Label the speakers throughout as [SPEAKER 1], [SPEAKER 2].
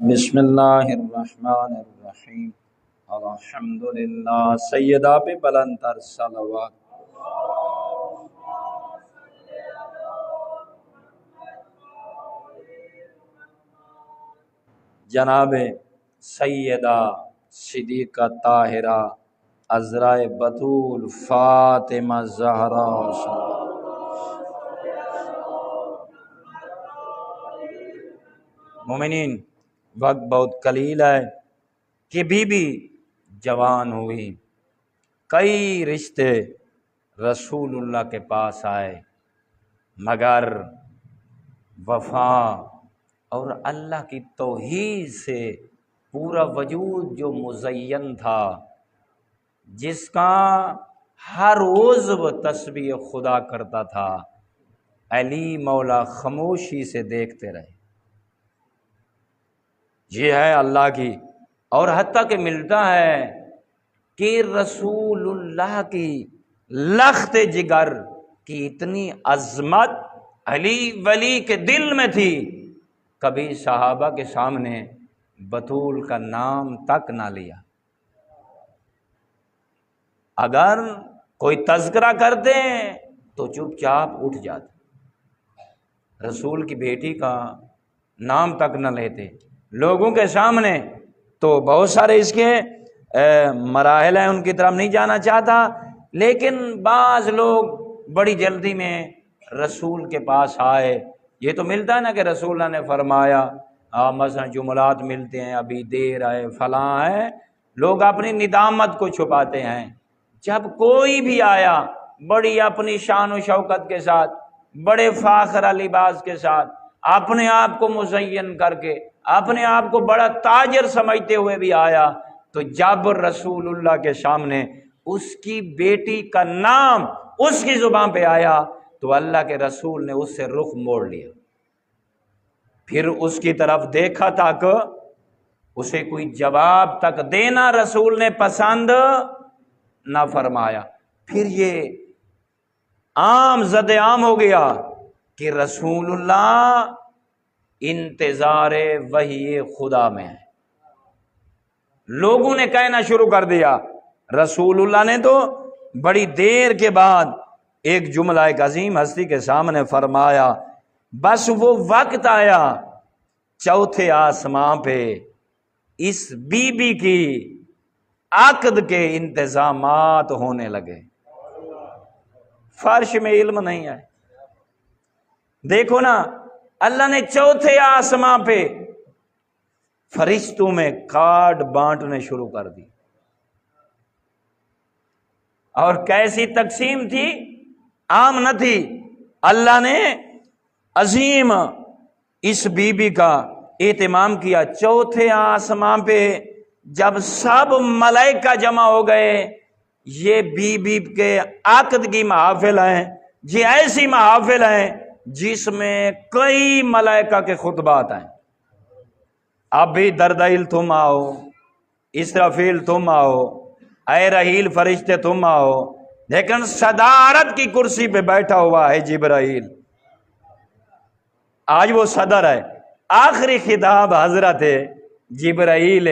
[SPEAKER 1] بسم اللہ الرحمن الرحیم الحمدللہ سیدہ پہ بلند تر صلوات۔ جناب سیدہ صدیقہ طاہرہ عذراء بتول فاطمہ زہرا، مومنین وقت بہت قلیل ہے کہ بی بی جوان ہوئی، کئی رشتے رسول اللہ کے پاس آئے، مگر وفا اور اللہ کی توحید سے پورا وجود جو مزین تھا، جس کا ہر عضو تسبیح خدا کرتا تھا، علی مولا خاموشی سے دیکھتے رہے۔ یہ ہے اللہ کی، اور حتیٰ کہ ملتا ہے کہ رسول اللہ کی لخت جگر کی اتنی عظمت علی ولی کے دل میں تھی، کبھی صحابہ کے سامنے بتول کا نام تک نہ لیا۔ اگر کوئی تذکرہ کرتے تو چپ چاپ اٹھ جاتے، رسول کی بیٹی کا نام تک نہ لیتے لوگوں کے سامنے۔ تو بہت سارے اس کے مراحل ہیں، ان کی طرف نہیں جانا چاہتا، لیکن بعض لوگ بڑی جلدی میں رسول کے پاس آئے۔ یہ تو ملتا ہے نا کہ رسول اللہ نے فرمایا، مثلا جملات ملتے ہیں، ابھی دیر ہے، فلاں ہے، لوگ اپنی ندامت کو چھپاتے ہیں۔ جب کوئی بھی آیا بڑی اپنی شان و شوکت کے ساتھ، بڑے فاخرہ لباس کے ساتھ، اپنے آپ کو مزین کر کے، اپنے آپ کو بڑا تاجر سمجھتے ہوئے بھی آیا، تو جب رسول اللہ کے سامنے اس کی بیٹی کا نام اس کی زبان پہ آیا تو اللہ کے رسول نے اس سے رخ موڑ لیا، پھر اس کی طرف دیکھا تک اسے کوئی جواب تک دینا رسول نے پسند نہ فرمایا۔ پھر یہ عام زد عام ہو گیا کہ رسول اللہ انتظار وحی خدا میں ہے۔ لوگوں نے کہنا شروع کر دیا، رسول اللہ نے تو بڑی دیر کے بعد ایک جملہ ایک عظیم ہستی کے سامنے فرمایا، بس وہ وقت آیا چوتھے آسمان پہ اس بی بی کی عقد کے انتظامات ہونے لگے۔ فرش میں علم نہیں ہے، دیکھو نا، اللہ نے چوتھے آسمان پہ فرشتوں میں کارڈ بانٹنے شروع کر دی، اور کیسی تقسیم تھی، عام نہ تھی۔ اللہ نے عظیم اس بی بی کا اہتمام کیا۔ چوتھے آسمان پہ جب سب ملائکہ جمع ہو گئے، یہ بی بی کے عقد کی محافل ہیں، یہ ایسی محافل ہیں جس میں کئی ملائکہ کے خطبات ہیں۔ اب بھی دردائل تم آؤ، اسرافیل تم آؤ، اے رحیل فرشتے تم آؤ، لیکن صدارت کی کرسی پہ بیٹھا ہوا ہے جبرائیل۔ آج وہ صدر ہے۔ آخری خطاب حضرت جبرائیل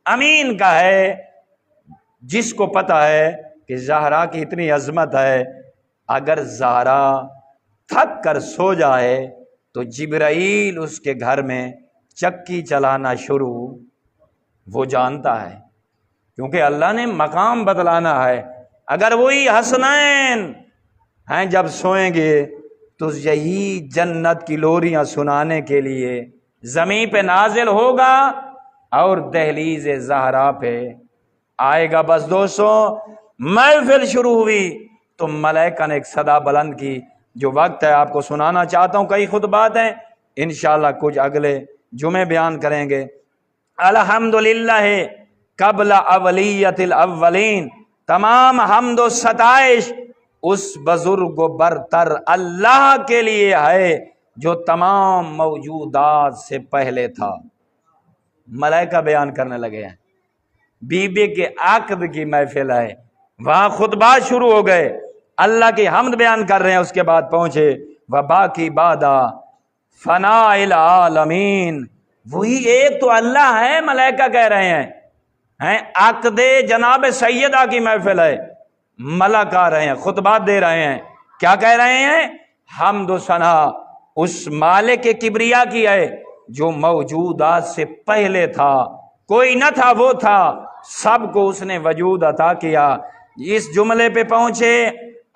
[SPEAKER 1] امین کا ہے، جس کو پتہ ہے کہ زہرا کی اتنی عظمت ہے، اگر زہرا تھک کر سو جائے تو جبرائیل اس کے گھر میں چکی چلانا شروع وہ جانتا ہے، کیونکہ اللہ نے مقام بدلانا ہے۔ اگر وہی حسنین ہیں جب سوئیں گے تو یہی جنت کی لوریاں سنانے کے لیے زمین پہ نازل ہوگا اور دہلیز زہرا پہ آئے گا۔ بس دوستو، محفل شروع ہوئی تو ملائکہ نے ایک صدا بلند کی، جو وقت ہے آپ کو سنانا چاہتا ہوں۔ کئی خطبات ہیں، انشاءاللہ کچھ اگلے جمعے بیان کریں گے۔ الحمدللہ قبل اولیت الاولین، تمام حمد و ستائش اس بزرگ و برتر اللہ کے لیے ہے جو تمام موجودات سے پہلے تھا۔ ملائکہ بیان کرنے لگے ہیں، بی بی کے عقد کی محفل ہے، وہاں خطبات شروع ہو گئے، اللہ کی حمد بیان کر رہے ہیں۔ اس کے بعد پہنچے وباقی بادا فنا العالمین، وہی ایک تو اللہ ہے، ملائکہ کہہ رہے ہیں عقد جناب سیدہ کی محفل ہے، ملک آ رہے ہیں، خطبات دے رہے ہیں، کیا کہہ رہے ہیں؟ حمد و ثنا اس مالک کبریا کی ہے جو موجودات سے پہلے تھا، کوئی نہ تھا وہ تھا، سب کو اس نے وجود عطا کیا۔ اس جملے پہ پہنچے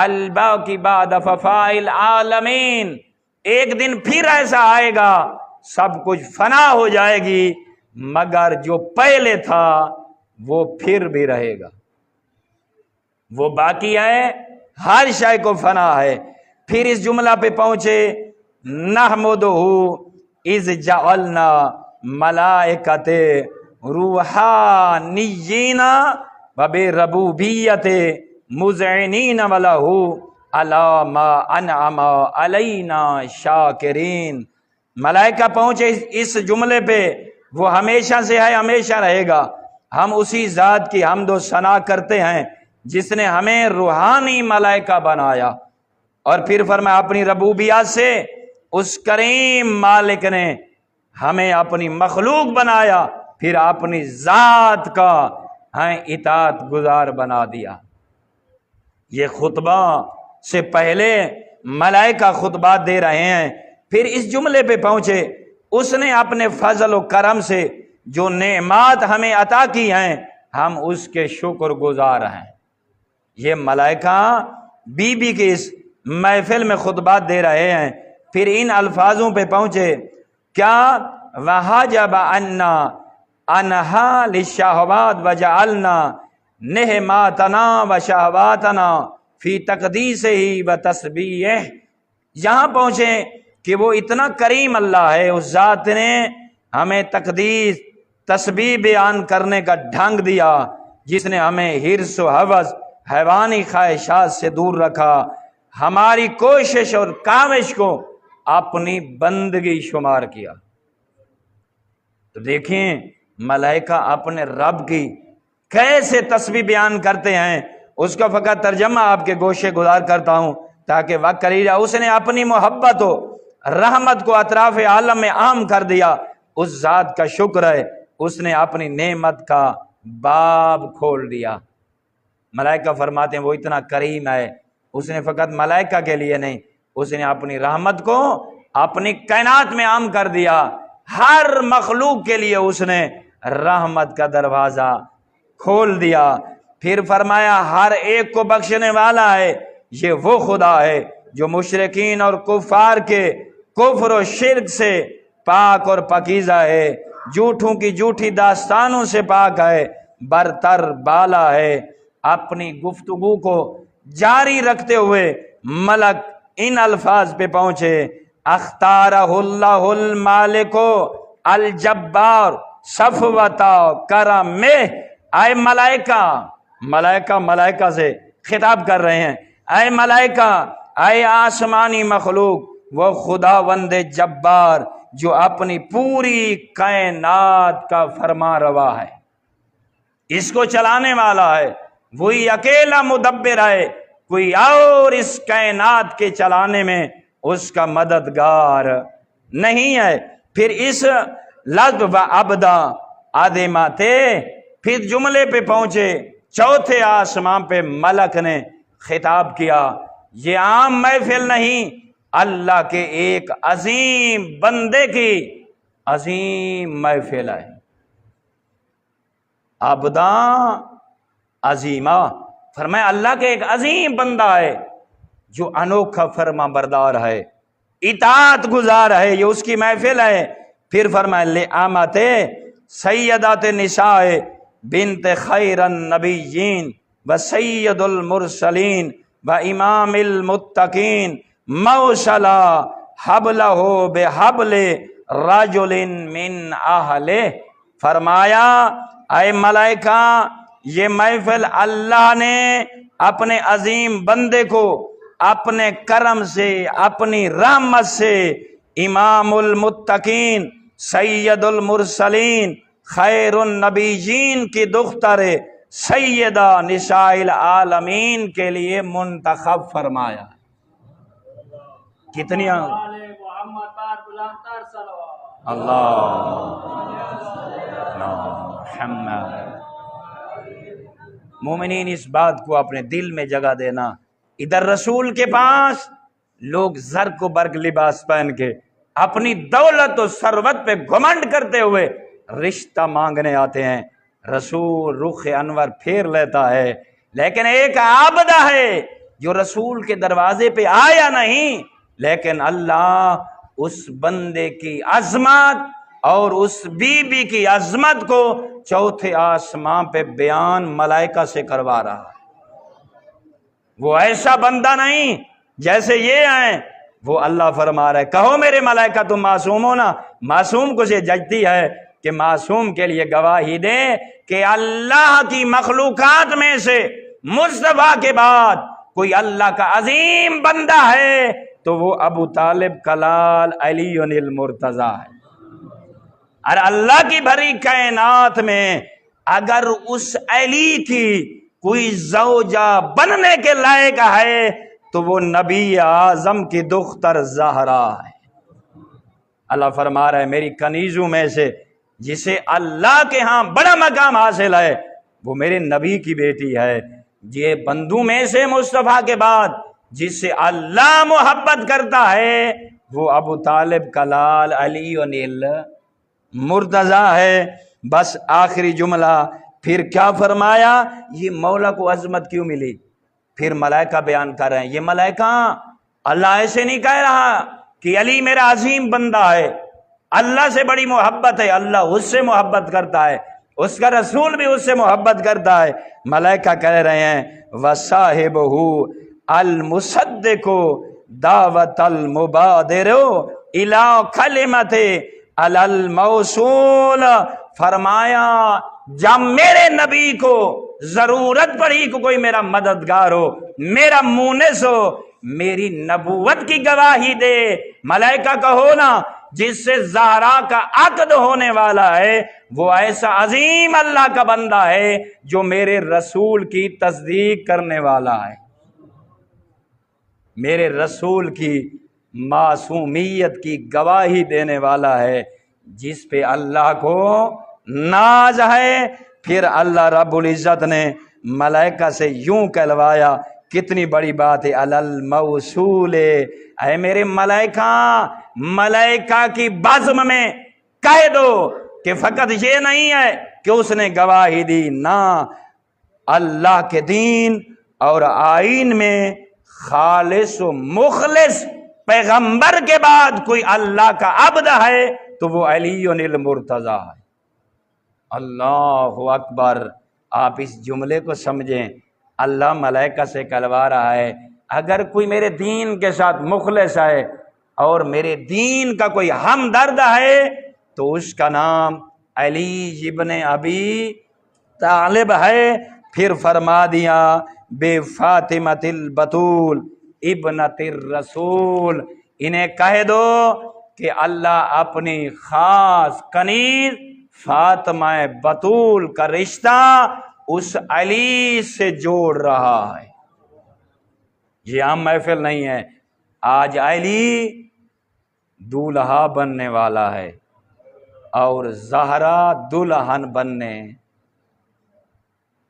[SPEAKER 1] الباقی بعد ففاء العالمین، ایک دن پھر ایسا آئے گا سب کچھ فنا ہو جائے گی، مگر جو پہلے تھا وہ پھر بھی رہے گا، وہ باقی ہے، ہر شے کو فنا ہے۔ پھر اس جملہ پہ پہنچے نحمدہ اذ جعلنا ملائکۃ روحانیین وبربوبیت مذعنین ولہ علی ما انعم علینا شاکرین۔ ملائکہ پہنچے اس جملے پہ، وہ ہمیشہ سے ہے، ہمیشہ رہے گا، ہم اسی ذات کی حمد و ثنا کرتے ہیں جس نے ہمیں روحانی ملائکہ بنایا۔ اور پھر فرمایا اپنی ربوبیت سے اس کریم مالک نے ہمیں اپنی مخلوق بنایا، پھر اپنی ذات کا اطاعت گزار بنا دیا۔ یہ خطبہ سے پہلے ملائکہ خطبات دے رہے ہیں، پھر اس جملے پہ پہنچے اس نے اپنے فضل و کرم سے جو نعمات ہمیں عطا کی ہیں ہم اس کے شکر گزار ہیں۔ یہ ملائکہ بی بی کے اس محفل میں خطبات دے رہے ہیں، پھر ان الفاظوں پہ پہنچے کیا وَحَجَبَ عَنَّا أَنْهَا لِلشَّهَوَاتِ وَجَعَلْنَا نِعْمَاتَنَا وَشَهَوَاتَنَا فِي تَقْدِيسِهِ وَتَسْبِيحِهِ۔ یہاں پہنچے کہ وہ اتنا کریم اللہ ہے، اس ذات نے ہمیں تقدیس تسبیح بیان کرنے کا ڈھنگ دیا، جس نے ہمیں حرص و ہوس حیوانی خواہشات سے دور رکھا، ہماری کوشش اور کاوش کو اپنی بندگی شمار کیا۔ تو دیکھیں ملائکہ اپنے رب کی کیسے تسبیح بیان کرتے ہیں، اس کا فقط ترجمہ آپ کے گوشے گزار کرتا ہوں تاکہ وقت قریب جائے۔ اس نے اپنی محبت و رحمت کو اطراف عالم میں عام کر دیا، اس ذات کا شکر ہے اس نے اپنی نعمت کا باب کھول دیا۔ ملائکہ فرماتے ہیں وہ اتنا کریم ہے، اس نے فقط ملائکہ کے لیے نہیں، اس نے اپنی رحمت کو اپنی کائنات میں عام کر دیا، ہر مخلوق کے لیے اس نے رحمت کا دروازہ کھول دیا۔ پھر فرمایا ہر ایک کو بخشنے والا ہے، یہ وہ خدا ہے جو مشرکین اور کفار کے کفر و شرک سے پاک اور پاکیزہ ہے، جھوٹوں کی جھوٹی داستانوں سے پاک ہے، برتر بالا ہے۔ اپنی گفتگو کو جاری رکھتے ہوئے ملک ان الفاظ پہ پہنچے اختارہ اللہ المالک الجبار صفوتا کرم۔ اے ملائکہ سے خطاب کر رہے ہیں، اے ملائکہ، اے آسمانی مخلوق، وہ خداوند جبار جو اپنی پوری کائنات کا فرما روا ہے، اس کو چلانے والا ہے، وہی اکیلا مدبر ہے، کوئی اور اس کائنات کے چلانے میں اس کا مددگار نہیں ہے۔ پھر اس لفظ و ابدا آدماتے پھر جملے پہ پہنچے چوتھے آسمان پہ ملک نے خطاب کیا۔ یہ عام محفل نہیں، اللہ کے ایک عظیم بندے کی عظیم محفل ہے۔ ابدا عظیمہ فرمایا اللہ کے ایک عظیم بندہ ہے جو انوکھا فرما بردار ہے، اطاعت گزار ہے، یہ اس کی محفل ہے۔ پھر فرمایا لِعَامَتِ سیدات نساء بنت خیر النبیین و سید المرسلین و امام المتقین موصلا حبلہ بحبل رجل من اہلہ۔ فرمایا اے ملائکہ، یہ محفل اللہ نے اپنے عظیم بندے کو اپنے کرم سے، اپنی رحمت سے امام المتقین، سید المرسلین، خیر النبیین کی دختر سیدہ نساء العالمین کے لیے منتخب فرمایا۔ کتنی محمد۔ مومنین اس بات کو اپنے دل میں جگہ دینا، ادھر رسول کے پاس لوگ زرق و برق لباس پہن کے اپنی دولت و ثروت پہ گھمنڈ کرتے ہوئے رشتہ مانگنے آتے ہیں، رسول رخ انور پھیر لیتا ہے، لیکن ایک عابدہ ہے جو رسول کے دروازے پہ آیا نہیں، لیکن اللہ اس بندے کی عظمت اور اس بی بی کی عظمت کو چوتھے آسمان پہ بیان ملائکہ سے کروا رہا ہے۔ وہ ایسا بندہ نہیں جیسے یہ ہیں، وہ اللہ فرما رہا ہے کہو میرے ملائکہ تم معصوم ہو نا۔ معصوم کو سے ججتی ہے کہ معصوم کے لیے گواہی دے کہ اللہ کی مخلوقات میں سے مصطفیٰ کے بعد کوئی اللہ کا عظیم بندہ ہے تو وہ ابو طالب کلال علی المرتضیٰ ہے۔ اور اللہ کی بھری کائنات میں اگر اس علی کی کوئی زوجہ بننے کے لائق ہے تو وہ نبی اعظم کی دختر زہرا ہے۔ اللہ فرما رہا ہے میری کنیزوں میں سے جسے اللہ کے ہاں بڑا مقام حاصل ہے وہ میرے نبی کی بیٹی ہے۔ یہ بندوں میں سے مصطفیٰ کے بعد جس سے اللہ محبت کرتا ہے وہ ابو طالب کلال علی مرتضیٰ ہے۔ بس آخری جملہ پھر کیا فرمایا؟ یہ مولا کو عظمت کیوں ملی؟ پھر ملائکہ بیان کر رہے ہیں یہ ملائکہ اللہ ایسے نہیں کہہ رہا کہ علی میرا عظیم بندہ ہے، اللہ سے بڑی محبت ہے، اللہ اس سے محبت کرتا ہے، اس کا رسول بھی اس سے محبت کرتا ہے۔ ملائکہ کہہ رہے ہیں وَصَاحِبُهُ الْمُصَدِّقُ دَعْوَةَ الْمُبَادِرُ إِلَىٰ كَلِمَةِ عَلَى الْمَوْصُولِ، فرمایا جب میرے نبی کو ضرورت پڑی کہ کوئی میرا مددگار ہو، میرا مونس ہو، میری نبوت کی گواہی دے، ملائکہ کہو نا جس سے زہرا کا عقد ہونے والا ہے وہ ایسا عظیم اللہ کا بندہ ہے جو میرے رسول کی تصدیق کرنے والا ہے، میرے رسول کی معصومیت کی گواہی دینے والا ہے، جس پہ اللہ کو ناز ہے۔ پھر اللہ رب العزت نے ملائکہ سے یوں کہلوایا، کتنی بڑی بات ہے، علی الموصول، اے میرے ملائکہ، ملائکہ کی بزم میں کہہ دو کہ فقط یہ نہیں ہے کہ اس نے گواہی دی، نہ اللہ کے دین اور آئین میں خالص و مخلص پیغمبر کے بعد کوئی اللہ کا عبد ہے تو وہ علی المرتضیٰ ہے۔ اللہ اکبر، آپ اس جملے کو سمجھیں، اللہ ملائکہ سے کہلوا رہا ہے اگر کوئی میرے دین کے ساتھ مخلص ہے اور میرے دین کا کوئی ہمدرد ہے تو اس کا نام علی ابن ابی طالب ہے۔ پھر فرما دیا بے فاطمۃ البتول ابنۃ الرسول، انہیں کہہ دو کہ اللہ اپنی خاص کنیز فاطمہ بتول کا رشتہ اس علی سے جوڑ رہا ہے۔ یہ عام محفل نہیں ہے، آج علی دولہا بننے والا ہے اور زہرا دلہن بننے۔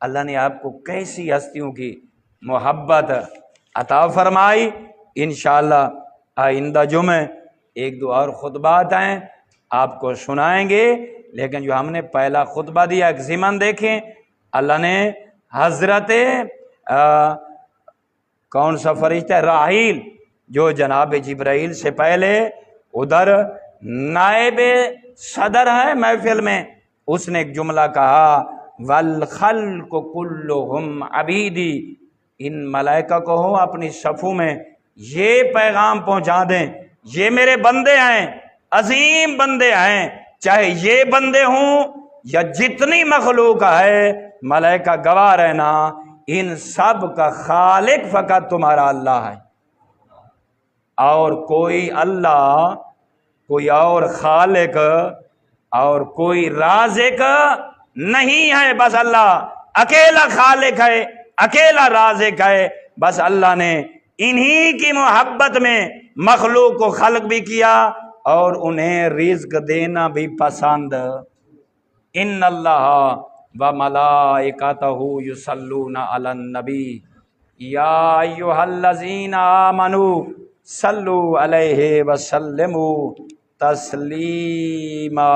[SPEAKER 1] اللہ نے آپ کو کیسی ہستیوں کی محبت عطا فرمائی۔ انشاءاللہ آئندہ جمعہ ایک دو اور خطبات ہیں آپ کو سنائیں گے، لیکن جو ہم نے پہلا خطبہ دیا ایک ضمن دیکھیں، اللہ نے حضرت کون سا فرشتہ راحیل جو جناب جبرائیل سے پہلے ادھر نائب صدر ہے محفل میں، اس نے ایک جملہ کہا والخلق کلہم عبیدی، ان ملائکہ کو ہو اپنی صفوں میں یہ پیغام پہنچا دیں یہ میرے بندے ہیں، عظیم بندے ہیں، چاہے یہ بندے ہوں یا جتنی مخلوق ہے، ملائکہ گواہ رہنا ان سب کا خالق فقط تمہارا اللہ ہے، اور کوئی اللہ، کوئی اور خالق اور کوئی رازق نہیں ہے، بس اللہ اکیلا خالق ہے، اکیلا رازق ہے۔ بس اللہ نے انہی کی محبت میں مخلوق کو خلق بھی کیا اور انہیں رزق دینا بھی پسند۔ ان اللہ و ملائکتہ یصلون علی النبی یا ایھا الذین آمنوا صلوا علیہ وسلموا تسلیما۔